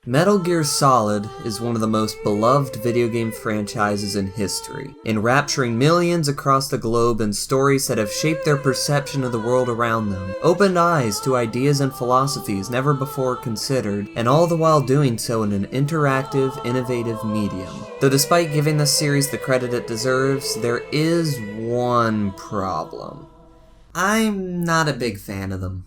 Metal Gear Solid is one of the most beloved video game franchises in history, enrapturing millions across the globe in stories that have shaped their perception of the world around them, opened eyes to ideas and philosophies never before considered, and all the while doing so in an interactive, innovative medium. Though despite giving this series the credit it deserves, there is one problem. I'm not a big fan of them.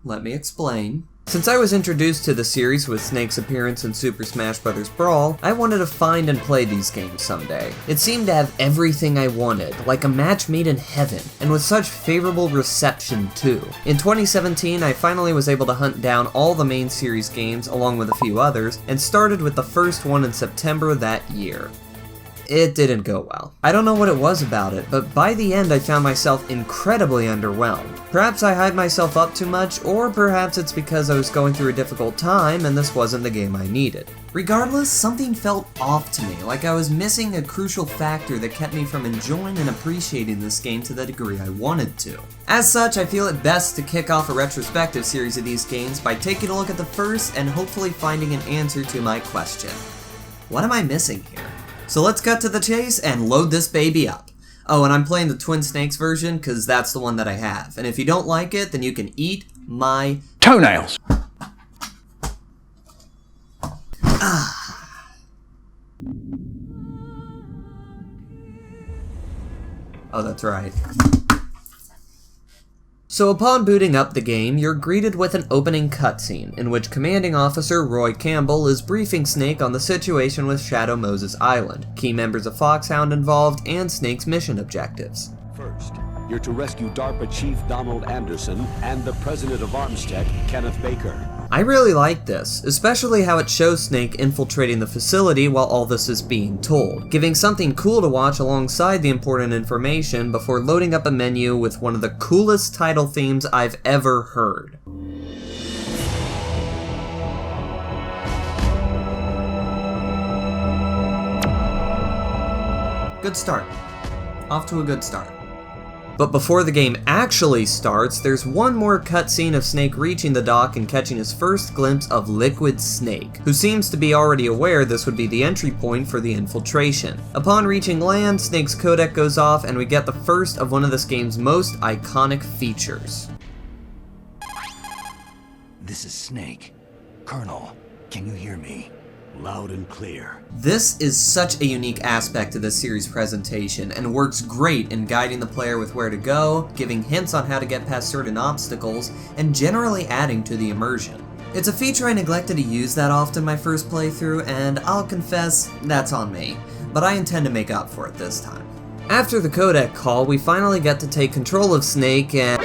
Let me explain. Since I was introduced to the series with Snake's appearance in Super Smash Bros. Brawl, I wanted to find and play these games someday. It seemed to have everything I wanted, like a match made in heaven, and with such favorable reception too. In 2017, I finally was able to hunt down all the main series games along with a few others, and started with the first one in September that year. It didn't go well. I don't know what it was about it, but by the end I found myself incredibly underwhelmed. Perhaps I hyped myself up too much, or perhaps it's because I was going through a difficult time and this wasn't the game I needed. Regardless, something felt off to me, like I was missing a crucial factor that kept me from enjoying and appreciating this game to the degree I wanted to. As such, I feel it best to kick off a retrospective series of these games by taking a look at the first and hopefully finding an answer to my question. What am I missing here? So let's cut to the chase and load this baby up. Oh, and I'm playing the Twin Snakes version because that's the one that I have. And if you don't like it, then you can eat my toenails. Oh, that's right. So upon booting up the game, you're greeted with an opening cutscene, in which Commanding Officer Roy Campbell is briefing Snake on the situation with Shadow Moses Island, key members of Foxhound involved, and Snake's mission objectives. First, you're to rescue DARPA Chief Donald Anderson and the President of Armstech, Kenneth Baker. I really like this, especially how it shows Snake infiltrating the facility while all this is being told, giving something cool to watch alongside the important information before loading up a menu with one of the coolest title themes I've ever heard. Good start. Off to a good start. But before the game actually starts, there's one more cutscene of Snake reaching the dock and catching his first glimpse of Liquid Snake, who seems to be already aware this would be the entry point for the infiltration. Upon reaching land, Snake's codec goes off and we get the first of one of this game's most iconic features. This is Snake. Colonel, can you hear me? Loud and clear. This is such a unique aspect of this series' presentation, and works great in guiding the player with where to go, giving hints on how to get past certain obstacles, and generally adding to the immersion. It's a feature I neglected to use that often my first playthrough, and I'll confess, that's on me, but I intend to make up for it this time. After the codec call, we finally get to take control of Snake and...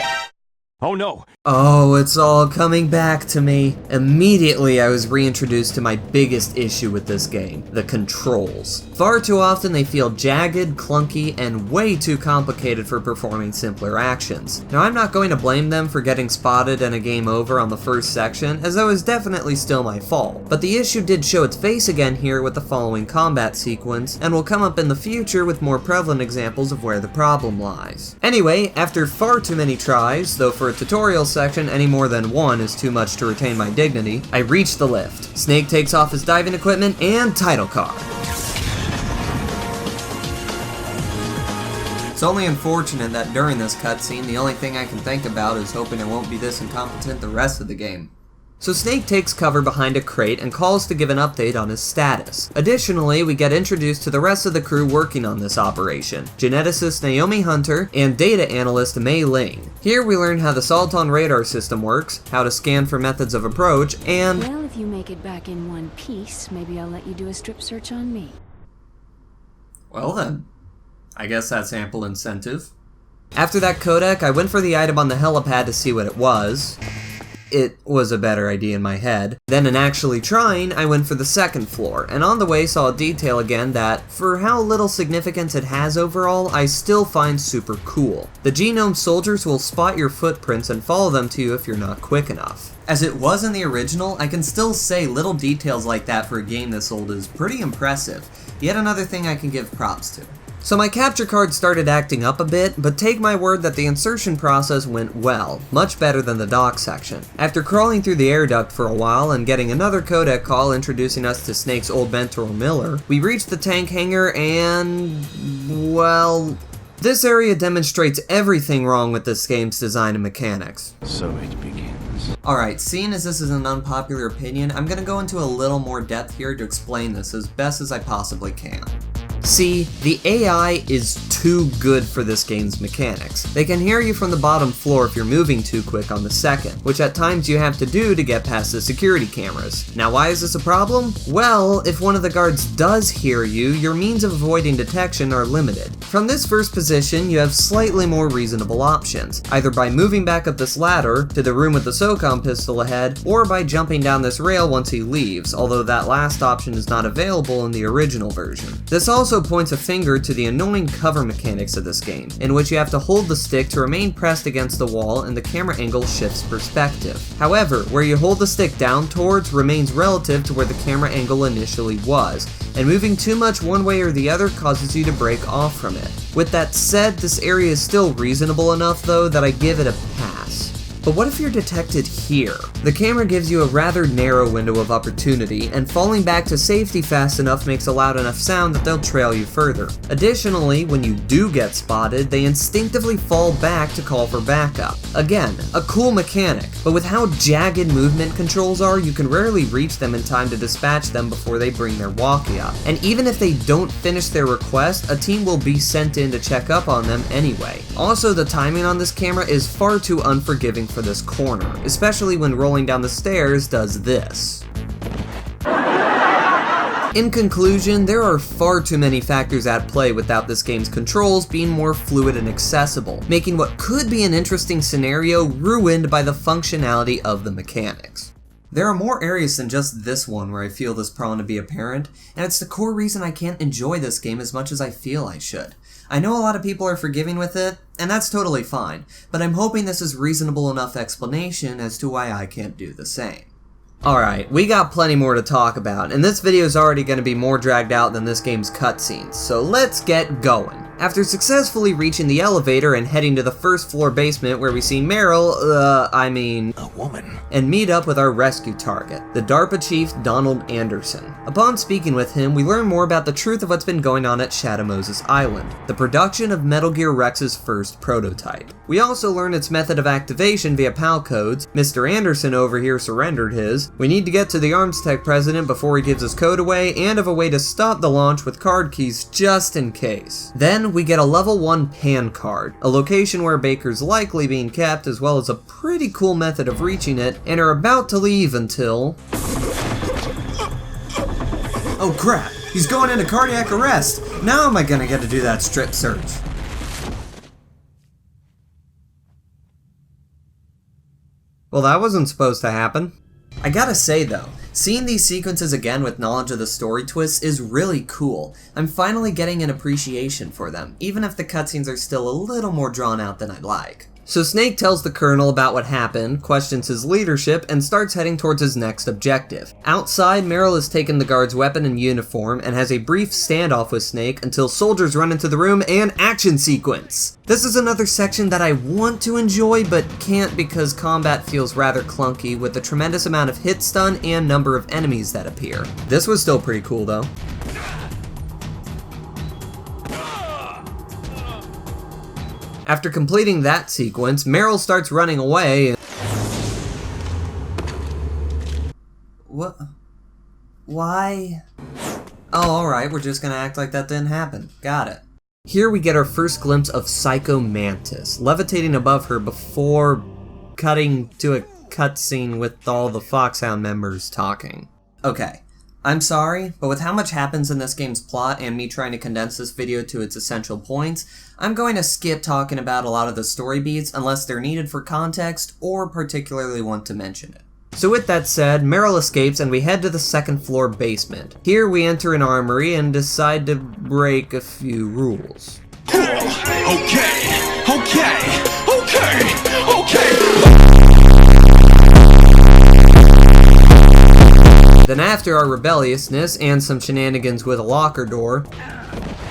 Oh no! Oh, it's all coming back to me. Immediately, I was reintroduced to my biggest issue with this game, the controls. Far too often they feel jagged, clunky, and way too complicated for performing simpler actions. Now, I'm not going to blame them for getting spotted and a game over on the first section, as that was definitely still my fault. But the issue did show its face again here with the following combat sequence, and will come up in the future with more prevalent examples of where the problem lies. Anyway, after far too many tries, though for a tutorial section, any more than one is too much to retain my dignity, I reach the lift. Snake takes off his diving equipment and title card. It's only unfortunate that during this cutscene, the only thing I can think about is hoping it won't be this incompetent the rest of the game. So Snake takes cover behind a crate and calls to give an update on his status. Additionally, we get introduced to the rest of the crew working on this operation, geneticist Naomi Hunter and data analyst Mei Ling. Here we learn how the Salton radar system works, how to scan for methods of approach, and... Well, if you make it back in one piece, maybe I'll let you do a strip search on me. Well then, I guess that's ample incentive. After that codec, I went for the item on the helipad to see what it was. It was a better idea in my head. Then in actually trying, I went for the second floor, and on the way saw a detail again that, for how little significance it has overall, I still find super cool. The genome soldiers will spot your footprints and follow them to you if you're not quick enough. As it was in the original, I can still say little details like that for a game this old is pretty impressive. Yet another thing I can give props to. So my capture card started acting up a bit, but take my word that the insertion process went well, much better than the dock section. After crawling through the air duct for a while and getting another codec call introducing us to Snake's old mentor Miller, we reached the tank hangar and, well, this area demonstrates everything wrong with this game's design and mechanics. So it begins. Alright, seeing as this is an unpopular opinion, I'm gonna go into a little more depth here to explain this as best as I possibly can. See, the AI is too good for this game's mechanics. They can hear you from the bottom floor if you're moving too quick on the second, which at times you have to do to get past the security cameras. Now why is this a problem? Well, if one of the guards does hear you, your means of avoiding detection are limited. From this first position, you have slightly more reasonable options, either by moving back up this ladder to the room with the SOCOM pistol ahead, or by jumping down this rail once he leaves, although that last option is not available in the original version. This also points a finger to the annoying cover mechanics of this game, in which you have to hold the stick to remain pressed against the wall and the camera angle shifts perspective. However, where you hold the stick down towards remains relative to where the camera angle initially was, and moving too much one way or the other causes you to break off from it. With that said, this area is still reasonable enough though that I give it a pass. But what if you're detected here? The camera gives you a rather narrow window of opportunity, and falling back to safety fast enough makes a loud enough sound that they'll trail you further. Additionally, when you do get spotted, they instinctively fall back to call for backup. Again, a cool mechanic, but with how jagged movement controls are, you can rarely reach them in time to dispatch them before they bring their walkie up. And even if they don't finish their request, a team will be sent in to check up on them anyway. Also, the timing on this camera is far too unforgiving for this corner, especially when rolling down the stairs does this. In conclusion, there are far too many factors at play without this game's controls being more fluid and accessible, making what could be an interesting scenario ruined by the functionality of the mechanics. There are more areas than just this one where I feel this problem to be apparent, and it's the core reason I can't enjoy this game as much as I feel I should. I know a lot of people are forgiving with it, and that's totally fine, but I'm hoping this is reasonable enough explanation as to why I can't do the same. Alright, we got plenty more to talk about, and this video is already going to be more dragged out than this game's cutscenes, so let's get going. After successfully reaching the elevator and heading to the first floor basement where we see Meryl, A woman. and meet up with our rescue target, the DARPA chief Donald Anderson. Upon speaking with him, we learn more about the truth of what's been going on at Shadow Moses Island, the production of Metal Gear Rex's first prototype. We also learn its method of activation via PAL codes. Mr. Anderson over here surrendered his. We need to get to the ArmsTech president before he gives his code away, and of a way to stop the launch with card keys just in case. Then we get a level 1 PAN card, a location where Baker's likely being kept, as well as a pretty cool method of reaching it, and are about to leave until... Oh crap, he's going into cardiac arrest! Now am I gonna get to do that strip search? Well, that wasn't supposed to happen. I gotta say though, seeing these sequences again with knowledge of the story twists is really cool. I'm finally getting an appreciation for them, even if the cutscenes are still a little more drawn out than I'd like. So Snake tells the Colonel about what happened, questions his leadership, and starts heading towards his next objective. Outside, Meryl has taken the guard's weapon and uniform and has a brief standoff with Snake until soldiers run into the room and action sequence. This is another section that I want to enjoy but can't because combat feels rather clunky with a tremendous amount of hit stun and number of enemies that appear. This was still pretty cool though. After completing that sequence, Meryl starts running away and... What? Why? Oh, alright, we're just gonna act like that didn't happen. Got it. Here we get our first glimpse of Psycho Mantis, levitating above her before cutting to a cutscene with all the Foxhound members talking. Okay. I'm sorry, but with how much happens in this game's plot and me trying to condense this video to its essential points, I'm going to skip talking about a lot of the story beats unless they're needed for context or particularly want to mention it. So with that said, Meryl escapes and we head to the second floor basement. Here we enter an armory and decide to break a few rules. Okay. Then after our rebelliousness and some shenanigans with a locker door,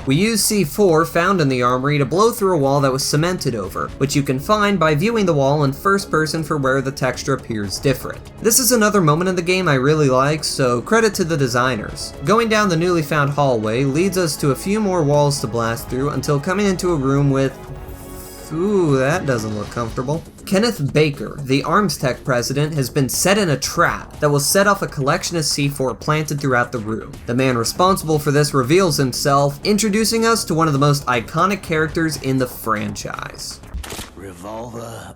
We use C4 found in the armory to blow through a wall that was cemented over, which you can find by viewing the wall in first person for where the texture appears different. This is another moment in the game I really like, so credit to the designers. Going down the newly found hallway leads us to a few more walls to blast through until coming into a room with... ooh, that doesn't look comfortable. Kenneth Baker, the Armstech president, has been set in a trap that will set off a collection of C4 planted throughout the room. The man responsible for this reveals himself, introducing us to one of the most iconic characters in the franchise. Revolver.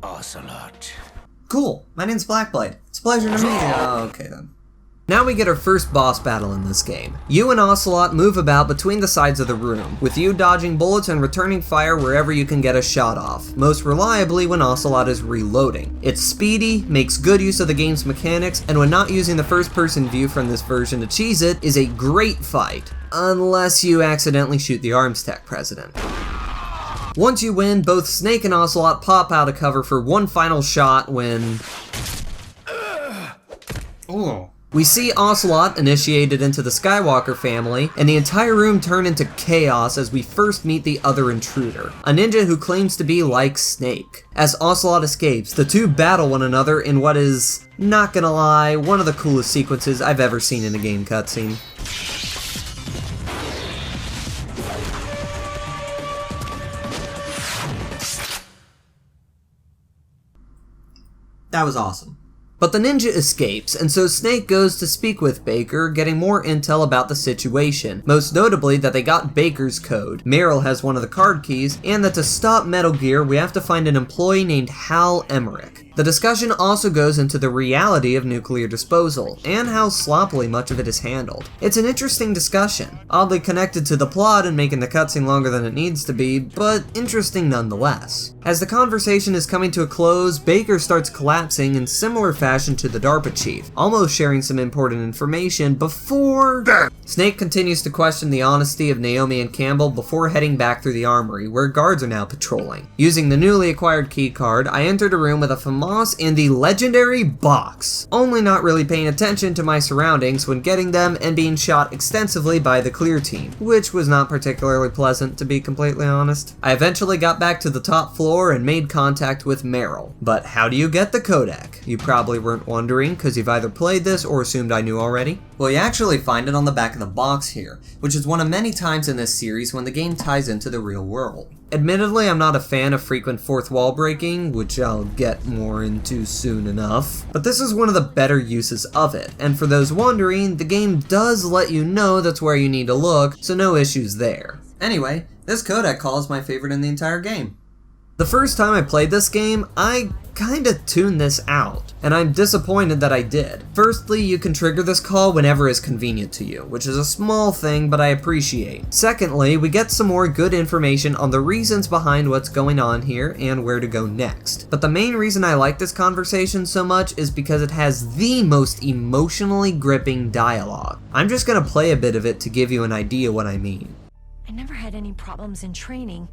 Ocelot. Cool, my name's Blackblade. It's a pleasure to meet you. Oh, okay then. Now we get our first boss battle in this game. You and Ocelot move about between the sides of the room, with you dodging bullets and returning fire wherever you can get a shot off, most reliably when Ocelot is reloading. It's speedy, makes good use of the game's mechanics, and when not using the first-person view from this version to cheese it, is a great fight, unless you accidentally shoot the Armstech president. Once you win, both Snake and Ocelot pop out of cover for one final shot when... we see Ocelot initiated into the Skywalker family, and the entire room turn into chaos as we first meet the other intruder, a ninja who claims to be like Snake. As Ocelot escapes, the two battle one another in what is, not gonna lie, one of the coolest sequences I've ever seen in a game cutscene. That was awesome. But the ninja escapes, and so Snake goes to speak with Baker, getting more intel about the situation, most notably that they got Baker's code, Meryl has one of the card keys, and that to stop Metal Gear we have to find an employee named Hal Emmerich. The discussion also goes into the reality of nuclear disposal, and how sloppily much of it is handled. It's an interesting discussion, oddly connected to the plot and making the cutscene longer than it needs to be, but interesting nonetheless. As the conversation is coming to a close, Baker starts collapsing in similar fashion to the DARPA chief, almost sharing some important information before... Snake continues to question the honesty of Naomi and Campbell before heading back through the armory, where guards are now patrolling. Using the newly acquired key card, I entered a room with a FAMAS and the legendary box, only not really paying attention to my surroundings when getting them and being shot extensively by the clear team, which was not particularly pleasant to be completely honest. I eventually got back to the top floor and made contact with Meryl. But how do you get the codec? You probably weren't wondering, because you've either played this or assumed I knew already. Well, you actually find it on the back of the box here, which is one of many times in this series when the game ties into the real world. Admittedly, I'm not a fan of frequent fourth wall breaking, which I'll get more into soon enough, but this is one of the better uses of it, and for those wondering, the game does let you know that's where you need to look, so no issues there. Anyway, this codec call is my favorite in the entire game. The first time I played this game, I kinda tuned this out, and I'm disappointed that I did. Firstly, you can trigger this call whenever is convenient to you, which is a small thing but I appreciate. Secondly, we get some more good information on the reasons behind what's going on here and where to go next. But the main reason I like this conversation so much is because it has the most emotionally gripping dialogue. I'm just gonna play a bit of it to give you an idea what I mean. I never had any problems in training.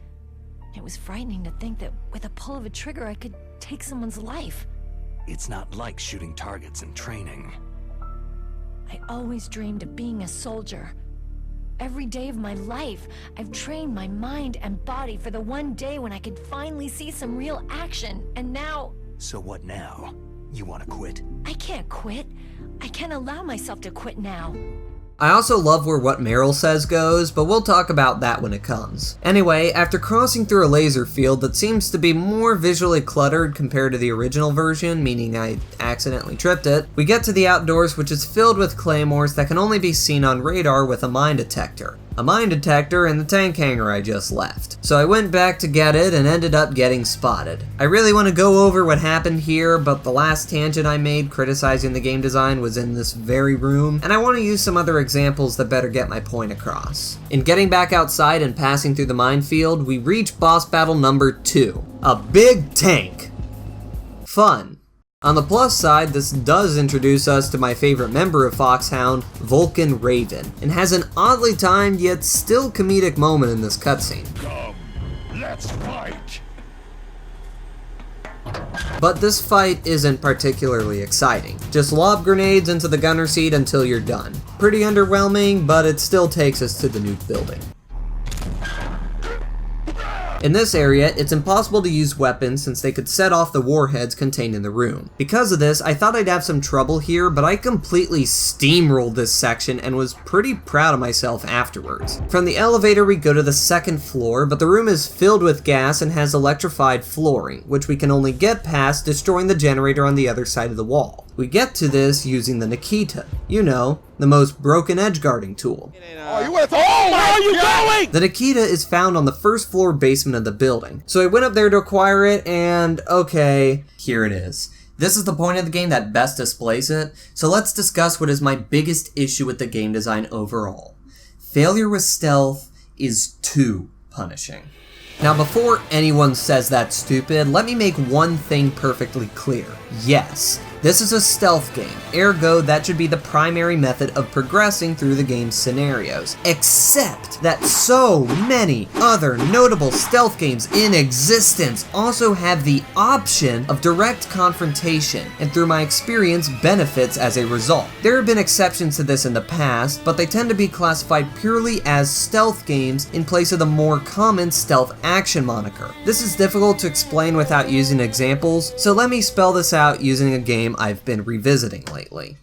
It was frightening to think that with a pull of a trigger I could take someone's life. It's not like shooting targets in training. I always dreamed of being a soldier. Every day of my life, I've trained my mind and body for the one day when I could finally see some real action, and now... So what now? You want to quit? I can't quit. I can't allow myself to quit now. I also love where what Meryl says goes, but we'll talk about that when it comes. Anyway, after crossing through a laser field that seems to be more visually cluttered compared to the original version, meaning I accidentally tripped it, we get to the outdoors, which is filled with claymores that can only be seen on radar with a mine detector. A mine detector in the tank hangar I just left. So I went back to get it and ended up getting spotted. I really want to go over what happened here, but the last tangent I made criticizing the game design was in this very room, and I want to use some other examples that better get my point across. In getting back outside and passing through the minefield, we reach boss battle number 2. A big tank. Fun. On the plus side, this does introduce us to my favorite member of Foxhound, Vulcan Raven, and has an oddly timed yet still comedic moment in this cutscene. Come, Let's fight! But this fight isn't particularly exciting. Just lob grenades into the gunner seat until you're done. Pretty underwhelming, but it still takes us to the nuke building. In this area, it's impossible to use weapons since they could set off the warheads contained in the room. Because of this, I thought I'd have some trouble here, but I completely steamrolled this section and was pretty proud of myself afterwards. From the elevator, we go to the second floor, but the room is filled with gas and has electrified flooring, which we can only get past destroying the generator on the other side of the wall. We get to this using the Nikita. You know, the most broken edge guarding tool. Where are you going? The Nikita is found on the first floor basement of the building. So I went up there to acquire it and okay, here it is. This is the point of the game that best displays it, so let's discuss what is my biggest issue with the game design overall. Failure with stealth is too punishing. Now before anyone says that's stupid, let me make one thing perfectly clear. Yes, this is a stealth game, ergo that should be the primary method of progressing through the game's scenarios, except that so many other notable stealth games in existence also have the option of direct confrontation, and through my experience, benefits as a result. There have been exceptions to this in the past, but they tend to be classified purely as stealth games in place of the more common stealth action moniker. This is difficult to explain without using examples, so let me spell this out using a game I've been revisiting lately.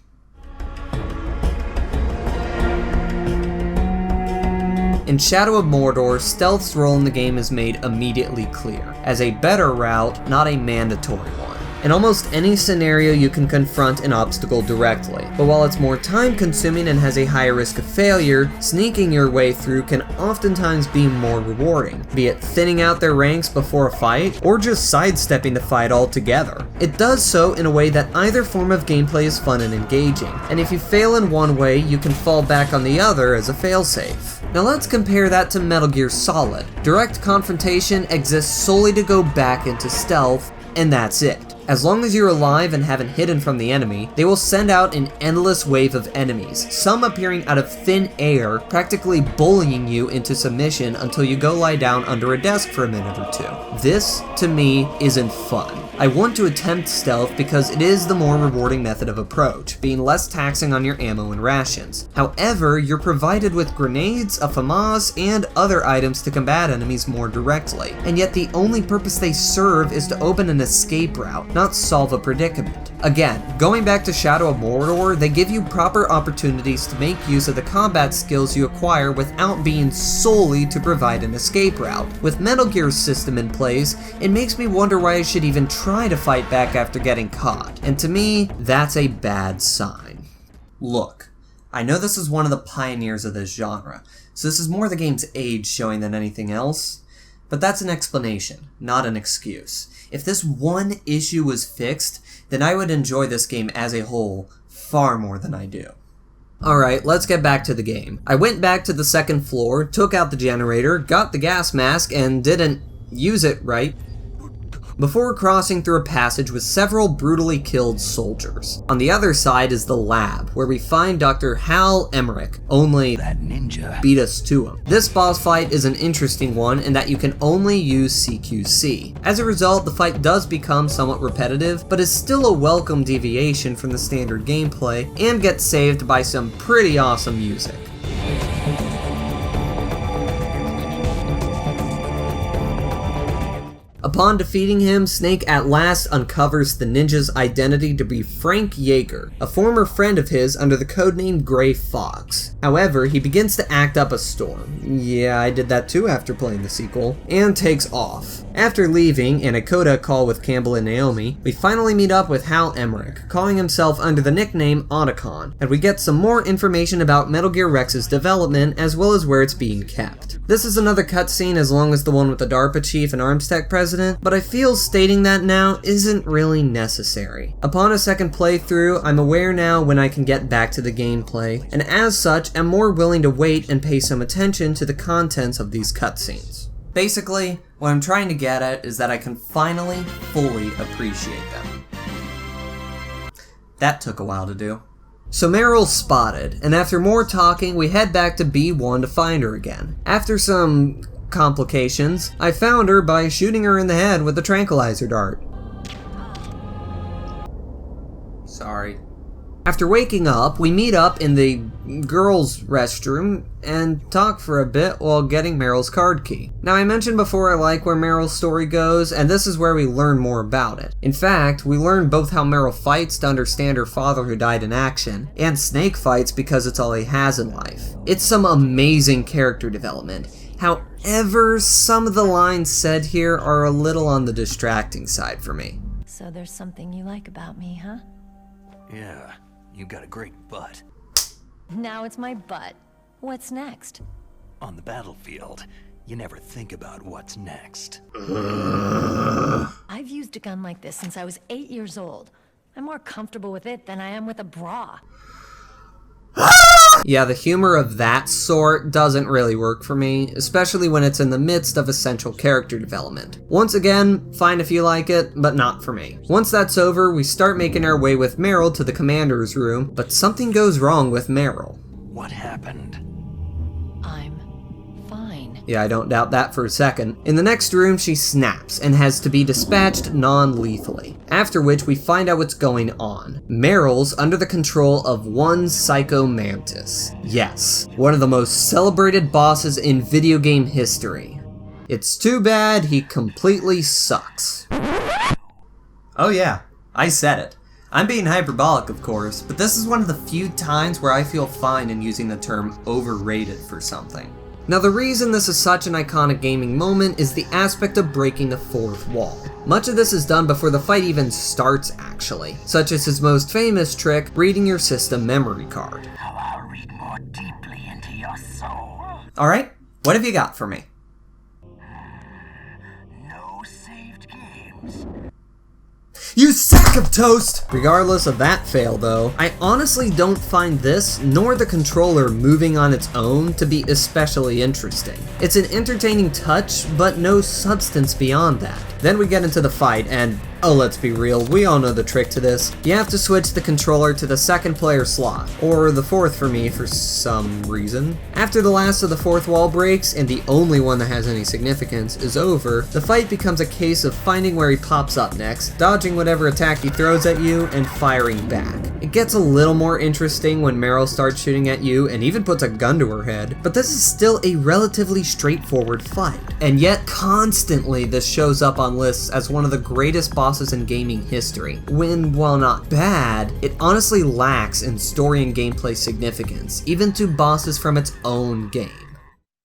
In Shadow of Mordor, stealth's role in the game is made immediately clear, as a better route, not a mandatory one. In almost any scenario, you can confront an obstacle directly, but while it's more time-consuming and has a higher risk of failure, sneaking your way through can oftentimes be more rewarding, be it thinning out their ranks before a fight, or just sidestepping the fight altogether. It does so in a way that either form of gameplay is fun and engaging, and if you fail in one way, you can fall back on the other as a failsafe. Now let's compare that to Metal Gear Solid. Direct confrontation exists solely to go back into stealth, and that's it. As long as you're alive and haven't hidden from the enemy, they will send out an endless wave of enemies, some appearing out of thin air, practically bullying you into submission until you go lie down under a desk for a minute or two. This, to me, isn't fun. I want to attempt stealth because it is the more rewarding method of approach, being less taxing on your ammo and rations. However, you're provided with grenades, a FAMAS, and other items to combat enemies more directly, and yet the only purpose they serve is to open an escape route, not solve a predicament. Again, going back to Shadow of Mordor, they give you proper opportunities to make use of the combat skills you acquire without being solely to provide an escape route. With Metal Gear's system in place, it makes me wonder why I should even try to fight back after getting caught, and to me, that's a bad sign. Look, I know this is one of the pioneers of this genre, so this is more the game's age showing than anything else, but that's an explanation, not an excuse. If this one issue was fixed, then I would enjoy this game as a whole far more than I do. Alright, let's get back to the game. I went back to the second floor, took out the generator, got the gas mask, and didn't use it right before crossing through a passage with several brutally killed soldiers. On the other side is the lab, where we find Dr. Hal Emmerich, only That ninja beat us to him. This boss fight is an interesting one in that you can only use CQC. As a result, the fight does become somewhat repetitive, but is still a welcome deviation from the standard gameplay, and gets saved by some pretty awesome music. Upon defeating him, Snake at last uncovers the ninja's identity to be Frank Yeager, a former friend of his under the codename Gray Fox. However, he begins to act up a storm. Yeah, I did that too after playing the sequel. And takes off. After leaving, in a coda call with Campbell and Naomi, we finally meet up with Hal Emmerich, calling himself under the nickname Otacon, and we get some more information about Metal Gear Rex's development as well as where it's being kept. This is another cutscene as long as the one with the DARPA chief and ArmsTech president, but I feel stating that now isn't really necessary. Upon a second playthrough, I'm aware now when I can get back to the gameplay, and as such, am more willing to wait and pay some attention to the contents of these cutscenes. Basically, what I'm trying to get at is that I can finally fully appreciate them. That took a while to do. So Meryl's spotted, and after more talking, we head back to B1 to find her again. After some complications, I found her by shooting her in the head with a tranquilizer dart. Sorry. After waking up, we meet up in the girls' restroom and talk for a bit while getting Meryl's card key. Now, I mentioned before I like where Meryl's story goes, and this is where we learn more about it. In fact, we learn both how Meryl fights to understand her father who died in action, and Snake fights because it's all he has in life. It's some amazing character development. However, some of the lines said here are a little on the distracting side for me. So there's something you like about me, huh? Yeah, you got a great butt. Now it's my butt. What's next? On the battlefield, you never think about what's next. I've used a gun like this since I was 8 years old. I'm more comfortable with it than I am with a bra. Yeah, the humor of that sort doesn't really work for me, especially when it's in the midst of essential character development. Once again, fine if you like it, but not for me. Once that's over, we start making our way with Meryl to the commander's room, but something goes wrong with Meryl. What happened? I'm fine. Yeah, I don't doubt that for a second. In the next room, she snaps and has to be dispatched non-lethally. After which, we find out what's going on. Meryl's under the control of one Psycho Mantis. Yes, one of the most celebrated bosses in video game history. It's too bad he completely sucks. Oh yeah, I said it. I'm being hyperbolic, of course, but this is one of the few times where I feel fine in using the term overrated for something. Now, the reason this is such an iconic gaming moment is the aspect of breaking the fourth wall. Much of this is done before the fight even starts, actually, such as his most famous trick, reading your system memory card. I'll read more deeply into your soul. Alright, what have you got for me? No saved games. You sack of toast! Regardless of that fail though, I honestly don't find this, nor the controller moving on its own, to be especially interesting. It's an entertaining touch, but no substance beyond that. Then we get into the fight, and oh, let's be real, we all know the trick to this. You have to switch the controller to the second player slot, or the fourth for me for some reason. After the last of the fourth wall breaks, and the only one that has any significance, is over, the fight becomes a case of finding where he pops up next, dodging whatever attack he throws at you, and firing back. It gets a little more interesting when Meryl starts shooting at you and even puts a gun to her head, but this is still a relatively straightforward fight. And yet, constantly this shows up on lists as one of the greatest bosses in gaming history, when, while not bad, it honestly lacks in story and gameplay significance, even to bosses from its own game.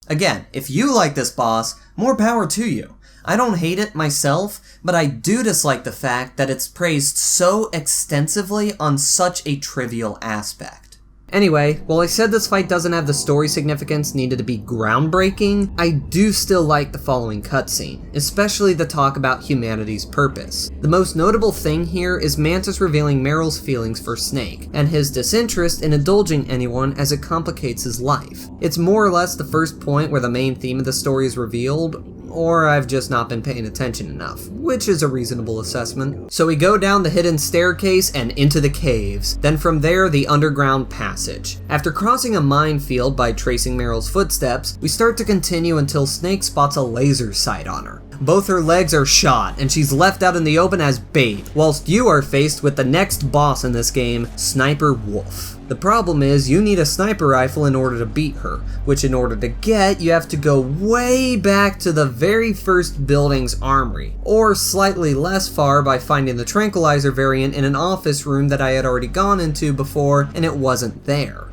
Again, if you like this boss, more power to you. I don't hate it myself, but I do dislike the fact that it's praised so extensively on such a trivial aspect. Anyway, while I said this fight doesn't have the story significance needed to be groundbreaking, I do still like the following cutscene, especially the talk about humanity's purpose. The most notable thing here is Mantis revealing Meryl's feelings for Snake, and his disinterest in indulging anyone as it complicates his life. It's more or less the first point where the main theme of the story is revealed, or I've just not been paying attention enough, which is a reasonable assessment. So we go down the hidden staircase and into the caves, then from there the underground passage. After crossing a minefield by tracing Meryl's footsteps, we start to continue until Snake spots a laser sight on her. Both her legs are shot, and she's left out in the open as bait, whilst you are faced with the next boss in this game, Sniper Wolf. The problem is, you need a sniper rifle in order to beat her, which in order to get, you have to go way back to the very first building's armory, or slightly less far by finding the tranquilizer variant in an office room that I had already gone into before, and it wasn't there.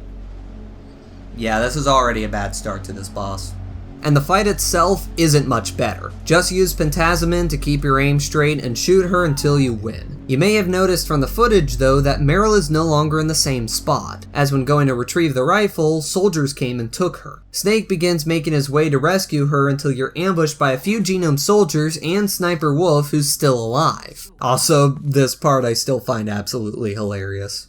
Yeah, this is already a bad start to this boss. And the fight itself isn't much better. Just use Pentazamin to keep your aim straight and shoot her until you win. You may have noticed from the footage though that Meryl is no longer in the same spot, as when going to retrieve the rifle, soldiers came and took her. Snake begins making his way to rescue her until you're ambushed by a few Genome soldiers and Sniper Wolf who's still alive. Also, this part I still find absolutely hilarious.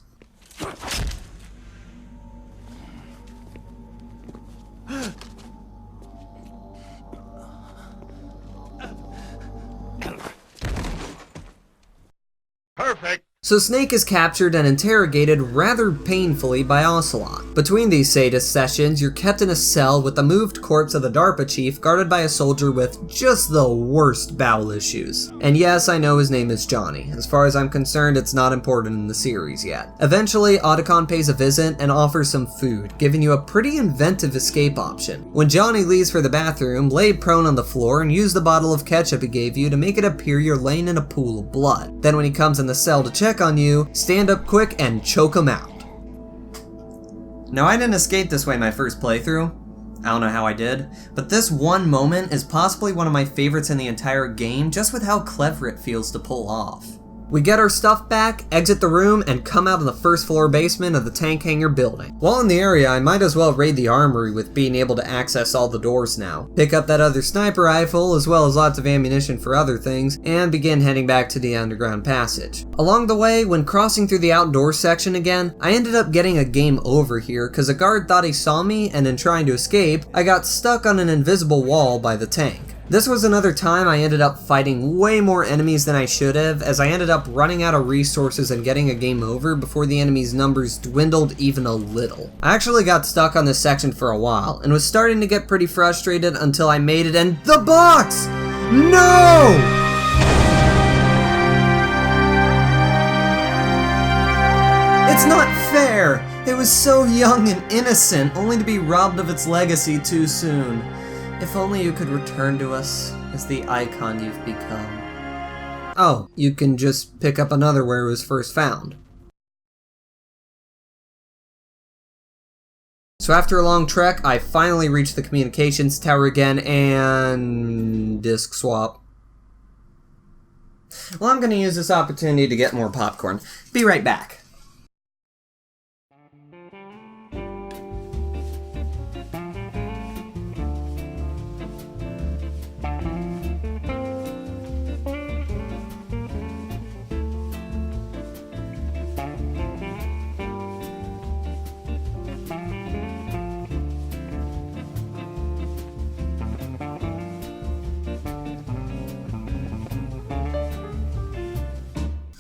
Perfect. So Snake is captured and interrogated rather painfully by Ocelot. Between these sadist sessions, you're kept in a cell with the moved corpse of the DARPA chief guarded by a soldier with just the worst bowel issues. And yes, I know his name is Johnny. As far as I'm concerned, it's not important in the series yet. Eventually, Otacon pays a visit and offers some food, giving you a pretty inventive escape option. When Johnny leaves for the bathroom, lay prone on the floor and use the bottle of ketchup he gave you to make it appear you're laying in a pool of blood. Then when he comes in the cell to check on you, stand up quick and choke him out. Now I didn't escape this way my first playthrough. I don't know how I did, but this one moment is possibly one of my favorites in the entire game just with how clever it feels to pull off. We get our stuff back, exit the room, and come out of the first floor basement of the tank hangar building. While in the area, I might as well raid the armory with being able to access all the doors now, pick up that other sniper rifle as well as lots of ammunition for other things, and begin heading back to the underground passage. Along the way, when crossing through the outdoor section again, I ended up getting a game over here because a guard thought he saw me, and in trying to escape, I got stuck on an invisible wall by the tank. This was another time I ended up fighting way more enemies than I should have, as I ended up running out of resources and getting a game over before the enemies' numbers dwindled even a little. I actually got stuck on this section for a while, and was starting to get pretty frustrated until I made it and the box! No! It's not fair! It was so young and innocent, only to be robbed of its legacy too soon. If only you could return to us as the icon you've become. Oh, you can just pick up another where it was first found. So after a long trek, I finally reached the communications tower again and disk swap. Well, I'm gonna use this opportunity to get more popcorn. Be right back.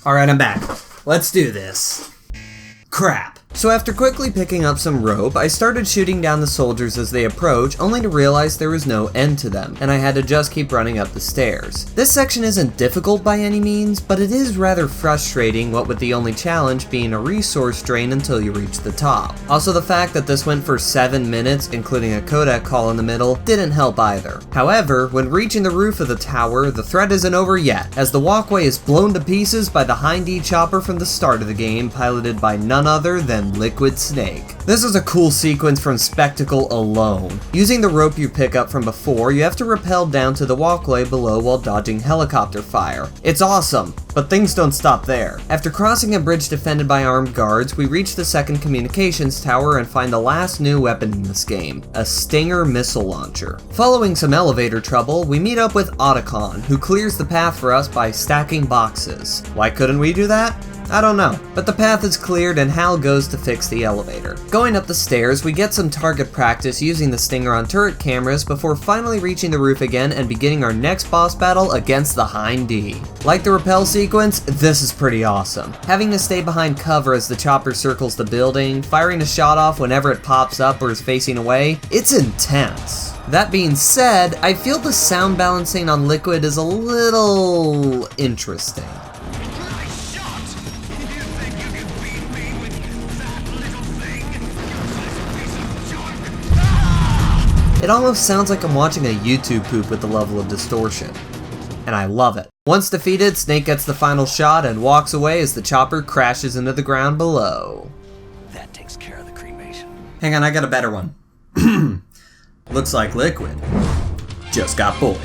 Alright, I'm back. Let's do this. Crap. So after quickly picking up some rope, I started shooting down the soldiers as they approach, only to realize there was no end to them, and I had to just keep running up the stairs. This section isn't difficult by any means, but it is rather frustrating, what with the only challenge being a resource drain until you reach the top. Also, the fact that this went for 7 minutes, including a codec call in the middle, didn't help either. However, when reaching the roof of the tower, the threat isn't over yet, as the walkway is blown to pieces by the Hind-D chopper from the start of the game, piloted by none other than Liquid Snake. This is a cool sequence from spectacle alone. Using the rope you pick up from before, you have to rappel down to the walkway below while dodging helicopter fire. It's awesome, but things don't stop there. After crossing a bridge defended by armed guards, we reach the second communications tower and find the last new weapon in this game, a Stinger missile launcher. Following some elevator trouble, we meet up with Otacon, who clears the path for us by stacking boxes. Why couldn't we do that? I don't know, but the path is cleared and Hal goes to fix the elevator. Going up the stairs, we get some target practice using the Stinger on turret cameras before finally reaching the roof again and beginning our next boss battle against the Hind-D. Like the rappel sequence, this is pretty awesome. Having to stay behind cover as the chopper circles the building, firing a shot off whenever it pops up or is facing away, it's intense. That being said, I feel the sound balancing on Liquid is a little interesting. It almost sounds like I'm watching a YouTube poop with the level of distortion. And I love it. Once defeated, Snake gets the final shot and walks away as the chopper crashes into the ground below. That takes care of the cremation. Hang on, I got a better one. Looks like Liquid just got boiled.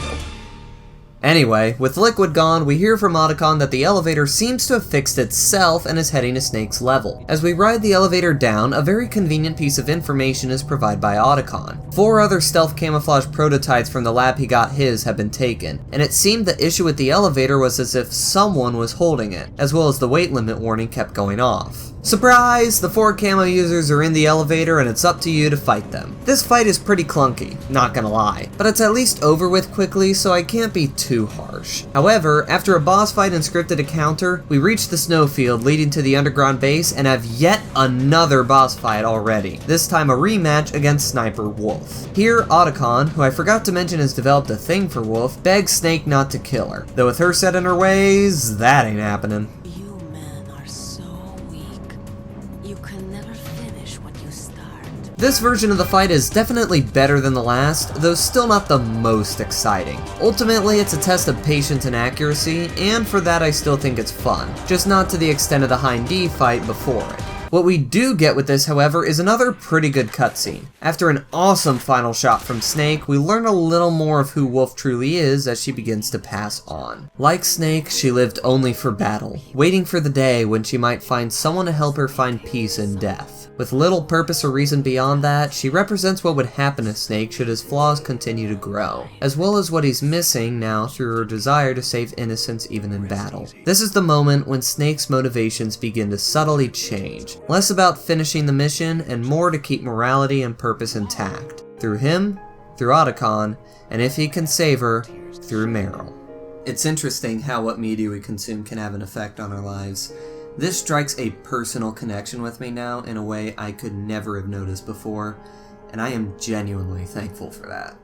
Anyway, with Liquid gone, we hear from Otacon that the elevator seems to have fixed itself and is heading to Snake's level. As we ride the elevator down, a very convenient piece of information is provided by Otacon. 4 other stealth camouflage prototypes from the lab he got his have been taken, and it seemed the issue with the elevator was as if someone was holding it, as well as the weight limit warning kept going off. Surprise! The 4 camo users are in the elevator and it's up to you to fight them. This fight is pretty clunky, not gonna lie, but it's at least over with quickly, so I can't be too harsh. However, after a boss fight and scripted encounter, we reach the snowfield leading to the underground base and have yet another boss fight already, this time a rematch against Sniper Wolf. Here, Otacon, who I forgot to mention has developed a thing for Wolf, begs Snake not to kill her, though with her set in her ways, that ain't happening. You men are so weak. You can never finish what you start. This version of the fight is definitely better than the last, though still not the most exciting. Ultimately, it's a test of patience and accuracy, and for that I still think it's fun, just not to the extent of the Hind D fight before it. What we do get with this, however, is another pretty good cutscene. After an awesome final shot from Snake, we learn a little more of who Wolf truly is as she begins to pass on. Like Snake, she lived only for battle, waiting for the day when she might find someone to help her find peace in death. With little purpose or reason beyond that, she represents what would happen to Snake should his flaws continue to grow, as well as what he's missing now through her desire to save innocents even in battle. This is the moment when Snake's motivations begin to subtly change, less about finishing the mission and more to keep morality and purpose intact. Through him, through Otacon, and if he can save her, through Meryl. It's interesting how what media we consume can have an effect on our lives. This strikes a personal connection with me now in a way I could never have noticed before, and I am genuinely thankful for that.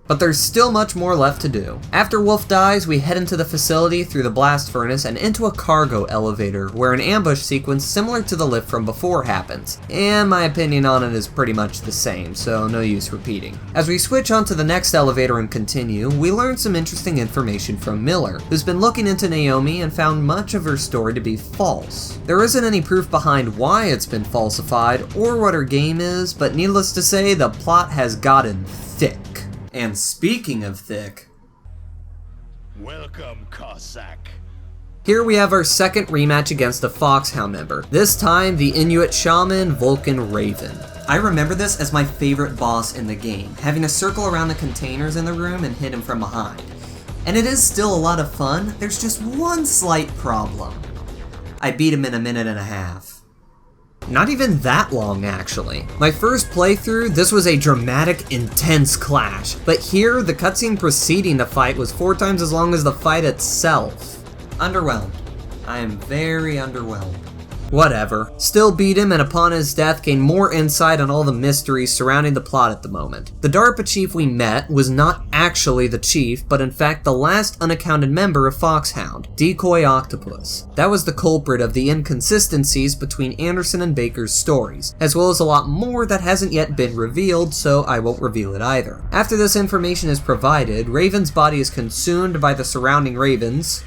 But there's still much more left to do. After Wolf dies, we head into the facility through the blast furnace and into a cargo elevator, where an ambush sequence similar to the lift from before happens, and my opinion on it is pretty much the same, so no use repeating. As we switch onto the next elevator and continue, we learn some interesting information from Miller, who's been looking into Naomi and found much of her story to be false. There isn't any proof behind why it's been falsified or what her game is, but needless to say, the plot has gotten thick. And speaking of thick, Welcome, Cossack. here we have our second rematch against a Foxhound member, this time the Inuit shaman Vulcan Raven. I remember this as my favorite boss in the game, having to circle around the containers in the room and hit him from behind. And it is still a lot of fun, there's just one slight problem. I beat him in a minute and a half. Not even that long, actually. My first playthrough, this was a dramatic, intense clash, but here, the cutscene preceding the fight was 4 times as long as the fight itself. Underwhelmed. I am very underwhelmed. Whatever. Still beat him, and upon his death gained more insight on all the mysteries surrounding the plot at the moment. The DARPA chief we met was not actually the chief, but in fact the last unaccounted member of Foxhound, Decoy Octopus. That was the culprit of the inconsistencies between Anderson and Baker's stories, as well as a lot more that hasn't yet been revealed, so I won't reveal it either. After this information is provided, Raven's body is consumed by the surrounding ravens.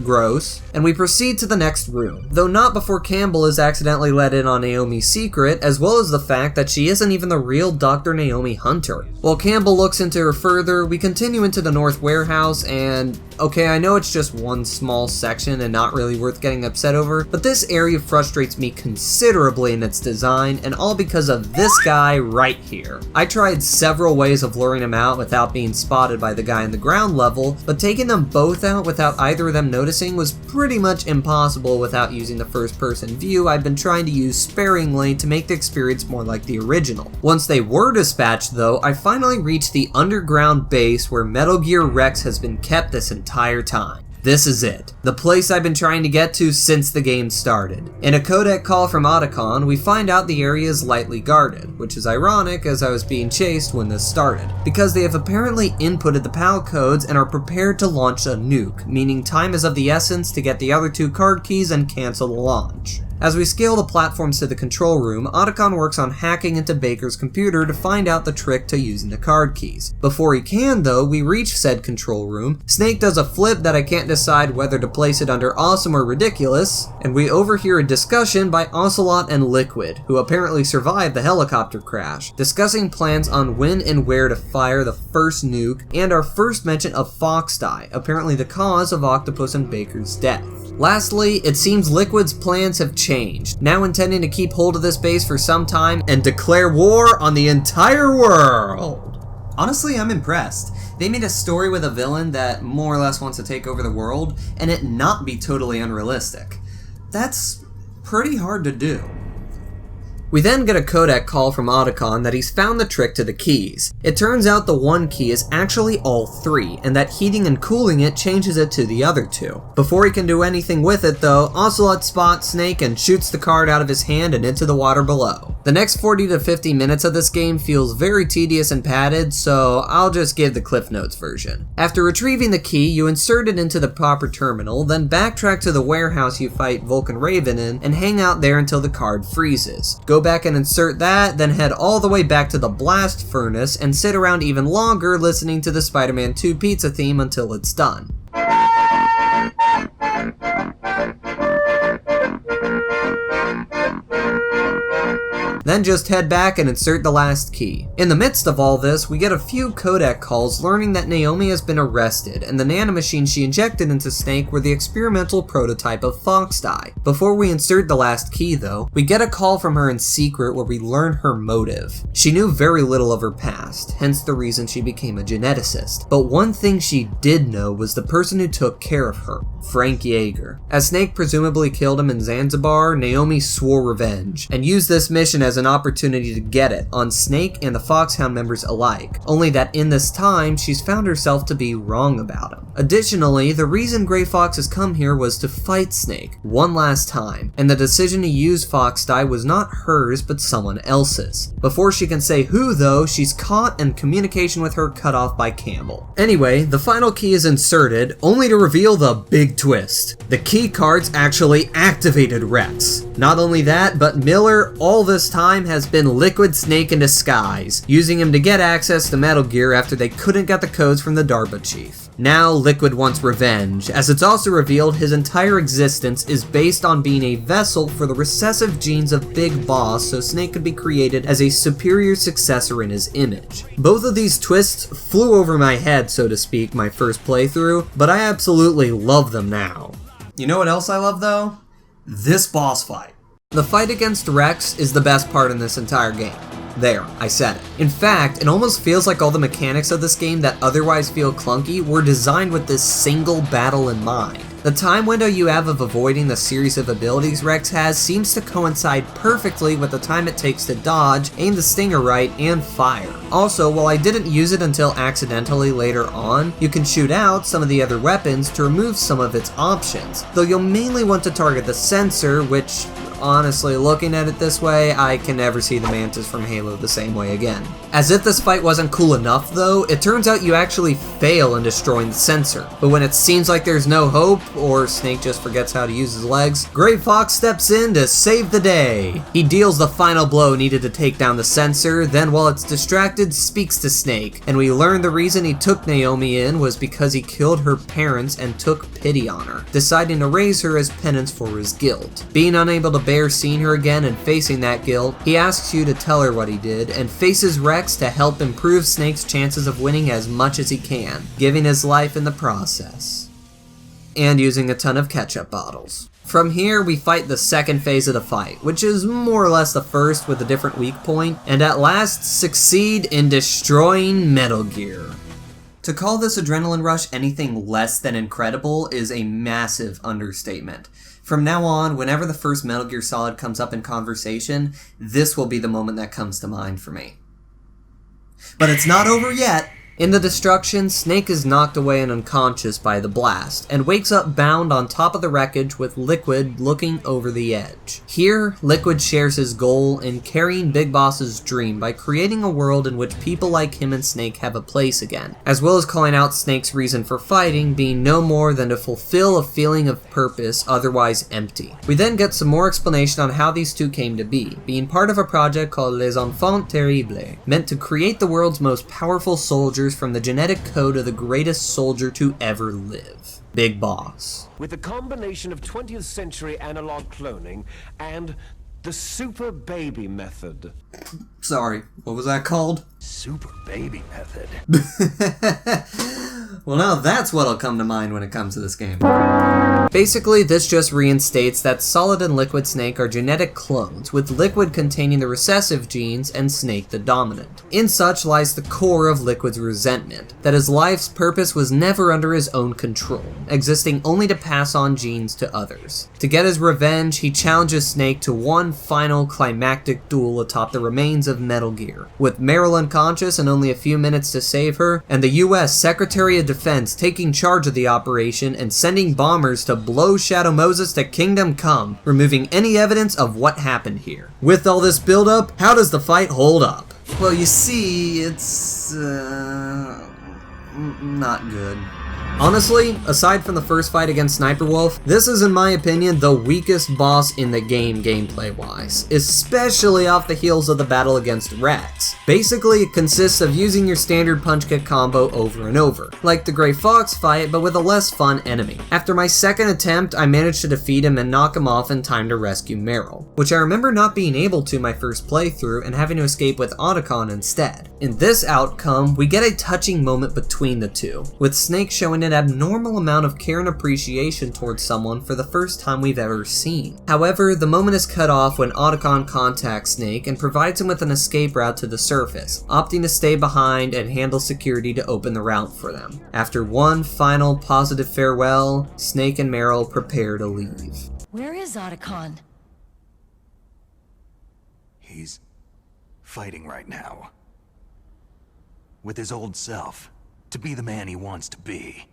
Gross. And we proceed to the next room, though not before Campbell is accidentally let in on Naomi's secret, as well as the fact that she isn't even the real Dr. Naomi Hunter. While Campbell looks into her further, we continue into the North Warehouse, and okay, I know it's just one small section and not really worth getting upset over, but this area frustrates me considerably in its design, and all because of this guy right here. I tried several ways of luring him out without being spotted by the guy in the ground level, but taking them both out without either of them noticing was pretty much impossible without using the first-person view I've been trying to use sparingly to make the experience more like the original. Once they were dispatched though, I finally reached the underground base where Metal Gear Rex has been kept this entire time. This is it. The place I've been trying to get to since the game started. In a codec call from Otacon, we find out the area is lightly guarded, which is ironic as I was being chased when this started, because they have apparently inputted the PAL codes and are prepared to launch a nuke, meaning time is of the essence to get the other 2 card keys and cancel the launch. As we scale the platforms to the control room, Otacon works on hacking into Baker's computer to find out the trick to using the card keys. Before he can though, we reach said control room, Snake does a flip that I can't decide whether to place it under awesome or ridiculous, and we overhear a discussion by Ocelot and Liquid, who apparently survived the helicopter crash, discussing plans on when and where to fire the first nuke, and our first mention of Foxdie, apparently the cause of Octopus and Baker's death. Lastly, it seems Liquid's plans have changed, now intending to keep hold of this base for some time and declare war on the entire world. Honestly, I'm impressed. They made a story with a villain that more or less wants to take over the world, and it not be totally unrealistic. That's pretty hard to do. We then get a codec call from Otacon that he's found the trick to the keys. It turns out the one key is actually all three, and that heating and cooling it changes it to the other two. Before he can do anything with it though, Ocelot spots Snake and shoots the card out of his hand and into the water below. The next 40 to 50 minutes of this game feels very tedious and padded, so I'll just give the Cliff Notes version. After retrieving the key, you insert it into the proper terminal, then backtrack to the warehouse you fight Vulcan Raven in, and hang out there until the card freezes. Go back and insert that, then head all the way back to the blast furnace and sit around even longer listening to the Spider-Man 2 pizza theme until it's done. Then just head back and insert the last key. In the midst of all this, we get a few codec calls learning that Naomi has been arrested, and the nanomachines she injected into Snake were the experimental prototype of Foxdie. Before we insert the last key though, we get a call from her in secret where we learn her motive. She knew very little of her past, hence the reason she became a geneticist. But one thing she did know was the person who took care of her, Frank Yeager. As Snake presumably killed him in Zanzibar, Naomi swore revenge, and used this mission as an opportunity to get it on Snake and the Foxhound members alike, only that in this time, she's found herself to be wrong about him. Additionally, the reason Grey Fox has come here was to fight Snake one last time, and the decision to use Foxdie was not hers but someone else's. Before she can say who though, she's caught and communication with her cut off by Campbell. Anyway, the final key is inserted, only to reveal the big twist. The key cards actually activated Rex. Not only that, but Miller all this time has been Liquid Snake in disguise, using him to get access to Metal Gear after they couldn't get the codes from the DARPA chief. Now Liquid wants revenge, as it's also revealed his entire existence is based on being a vessel for the recessive genes of Big Boss so Snake could be created as a superior successor in his image. Both of these twists flew over my head, so to speak, my first playthrough, but I absolutely love them now. You know what else I love though? This boss fight. The fight against Rex is the best part in this entire game. There, I said it. In fact, it almost feels like all the mechanics of this game that otherwise feel clunky were designed with this single battle in mind. The time window you have of avoiding the series of abilities Rex has seems to coincide perfectly with the time it takes to dodge, aim the stinger right, and fire. Also, while I didn't use it until accidentally later on, you can shoot out some of the other weapons to remove some of its options, though you'll mainly want to target the sensor, which, honestly, looking at it this way, I can never see the Mantis from Halo the same way again. As if this fight wasn't cool enough though, it turns out you actually fail in destroying the sensor. But when it seems like there's no hope, or Snake just forgets how to use his legs, Grey Fox steps in to save the day. He deals the final blow needed to take down the sensor, then while it's distracted, speaks to Snake, and we learn the reason he took Naomi in was because he killed her parents and took pity on her, deciding to raise her as penance for his guilt. Being unable to bear seeing her again and facing that guilt, he asks you to tell her what he did, and faces Rex to help improve Snake's chances of winning as much as he can, giving his life in the process. And using a ton of ketchup bottles. From here, we fight the second phase of the fight, which is more or less the first with a different weak point, and at last succeed in destroying Metal Gear. To call this adrenaline rush anything less than incredible is a massive understatement. From now on, whenever the first Metal Gear Solid comes up in conversation, this will be the moment that comes to mind for me. But it's not over yet! In the destruction, Snake is knocked away and unconscious by the blast, and wakes up bound on top of the wreckage with Liquid looking over the edge. Here, Liquid shares his goal in carrying Big Boss's dream by creating a world in which people like him and Snake have a place again, as well as calling out Snake's reason for fighting being no more than to fulfill a feeling of purpose otherwise empty. We then get some more explanation on how these two came to be, being part of a project called Les Enfants Terribles, meant to create the world's most powerful soldiers from the genetic code of the greatest soldier to ever live, Big Boss. With the combination of 20th century analog cloning and the super baby method. Sorry, what was that called? Super baby method. Well, now that's what'll come to mind when it comes to this game. Basically, this just reinstates that Solid and Liquid Snake are genetic clones, with Liquid containing the recessive genes and Snake the dominant. In such lies the core of Liquid's resentment, that his life's purpose was never under his own control, existing only to pass on genes to others. To get his revenge, he challenges Snake to one final climactic duel atop the remains of Metal Gear, with Meryl unconscious and only a few minutes to save her, and the US Secretary of Defense taking charge of the operation and sending bombers to blow Shadow Moses to Kingdom Come, removing any evidence of what happened here. With all this build-up, how does the fight hold up? Well, you see, it's not good. Honestly, aside from the first fight against Sniper Wolf, this is in my opinion the weakest boss in the game gameplay-wise, especially off the heels of the battle against Rex. Basically, it consists of using your standard punch-kick combo over and over, like the Gray Fox fight but with a less fun enemy. After my second attempt, I managed to defeat him and knock him off in time to rescue Meryl, which I remember not being able to my first playthrough and having to escape with Otacon instead. In this outcome, we get a touching moment between the two, with Snake showing an abnormal amount of care and appreciation towards someone for the first time we've ever seen. However, the moment is cut off when Otacon contacts Snake and provides him with an escape route to the surface, opting to stay behind and handle security to open the route for them. After one final positive farewell, Snake and Meryl prepare to leave. Where is Otacon? He's fighting right now. With his old self. To be the man he wants to be.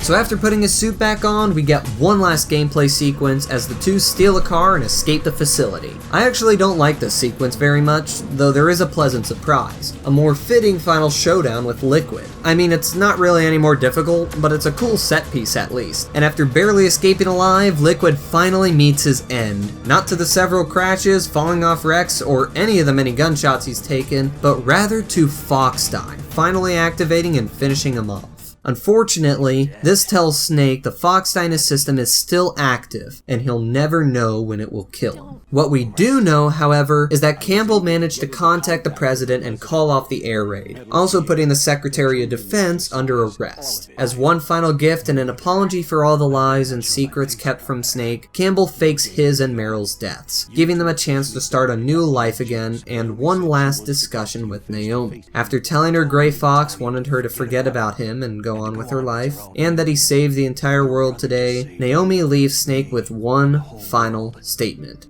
So after putting his suit back on, we get one last gameplay sequence as the two steal a car and escape the facility. I actually don't like this sequence very much, though there is a pleasant surprise. A more fitting final showdown with Liquid. I mean, it's not really any more difficult, but it's a cool set piece at least. And after barely escaping alive, Liquid finally meets his end. Not to the several crashes, falling off Rex, or any of the many gunshots he's taken, but rather to Foxdie, finally activating and finishing him off. Unfortunately, this tells Snake the Foxdie system is still active, and he'll never know when it will kill him. What we do know, however, is that Campbell managed to contact the president and call off the air raid, also putting the Secretary of Defense under arrest. As one final gift and an apology for all the lies and secrets kept from Snake, Campbell fakes his and Meryl's deaths, giving them a chance to start a new life again and one last discussion with Naomi. After telling her Gray Fox wanted her to forget about him and go on with her life, and that he saved the entire world today, Naomi leaves Snake with one final statement: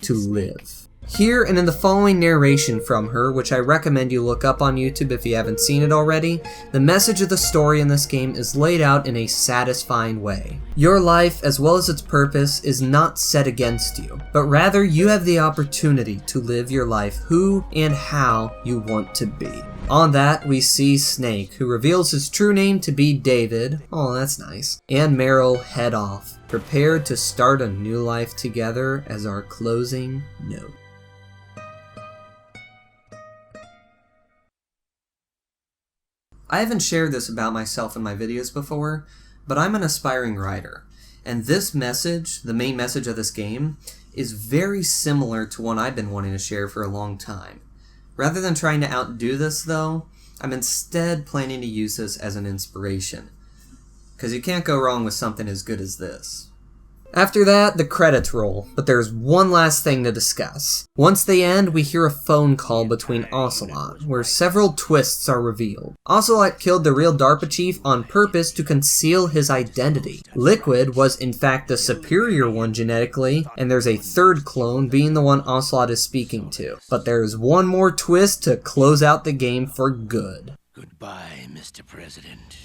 to live. Here and in the following narration from her, which I recommend you look up on YouTube if you haven't seen it already, the message of the story in this game is laid out in a satisfying way. Your life, as well as its purpose, is not set against you, but rather you have the opportunity to live your life who and how you want to be. On that, we see Snake, who reveals his true name to be David, oh that's nice, and Meryl head off, prepared to start a new life together as our closing note. I haven't shared this about myself in my videos before, but I'm an aspiring writer, and this message, the main message of this game, is very similar to one I've been wanting to share for a long time. Rather than trying to outdo this though, I'm instead planning to use this as an inspiration, because you can't go wrong with something as good as this. After that, the credits roll, but there's one last thing to discuss. Once they end, we hear a phone call between Ocelot, where several twists are revealed. Ocelot killed the real DARPA chief on purpose to conceal his identity. Liquid was in fact the superior one genetically, and there's a third clone being the one Ocelot is speaking to. But there's one more twist to close out the game for good. Goodbye, Mr. President.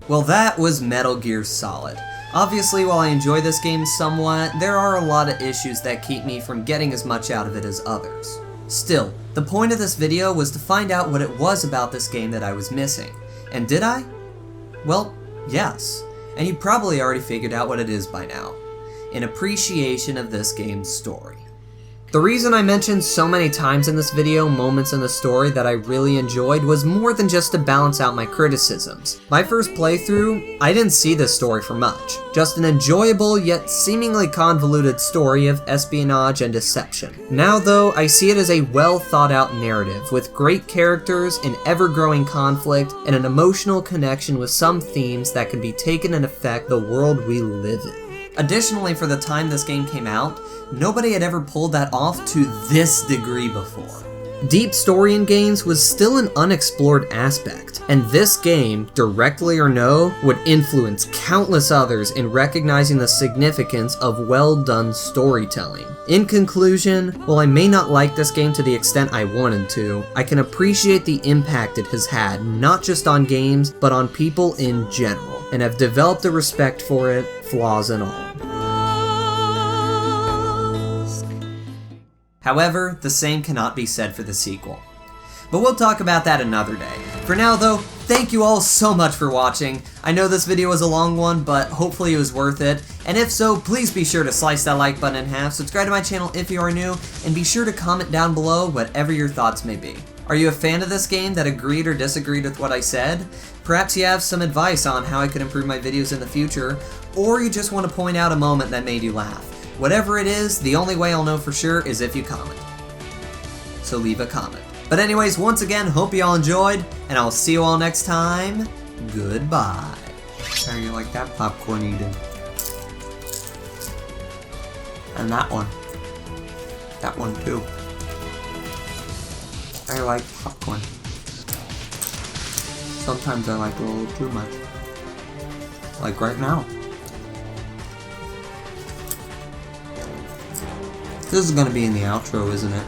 Well, that was Metal Gear Solid. Obviously, while I enjoy this game somewhat, there are a lot of issues that keep me from getting as much out of it as others. Still, the point of this video was to find out what it was about this game that I was missing. And did I? Well, yes. And you probably already figured out what it is by now. An appreciation of this game's story. The reason I mentioned so many times in this video moments in the story that I really enjoyed was more than just to balance out my criticisms. My first playthrough, I didn't see this story for much, just an enjoyable yet seemingly convoluted story of espionage and deception. Now though, I see it as a well thought out narrative with great characters, an ever-growing conflict, and an emotional connection with some themes that can be taken and affect the world we live in. Additionally, for the time this game came out, nobody had ever pulled that off to this degree before. Deep story in games was still an unexplored aspect, and this game, directly or no, would influence countless others in recognizing the significance of well-done storytelling. In conclusion, while I may not like this game to the extent I wanted to, I can appreciate the impact it has had, not just on games, but on people in general, and have developed a respect for it, flaws and all. However, the same cannot be said for the sequel. But we'll talk about that another day. For now though, thank you all so much for watching. I know this video was a long one, but hopefully it was worth it. And if so, please be sure to slice that like button in half, subscribe to my channel if you are new, and be sure to comment down below whatever your thoughts may be. Are you a fan of this game that agreed or disagreed with what I said? Perhaps you have some advice on how I could improve my videos in the future, or you just want to point out a moment that made you laugh. Whatever it is, the only way I'll know for sure is if you comment. So leave a comment. But anyways, once again, hope you all enjoyed, and I'll see you all next time. Goodbye. How you like that popcorn eating? And that one. That one too. I like popcorn. Sometimes I like a little too much. Like right now. This is gonna be in the outro, isn't it?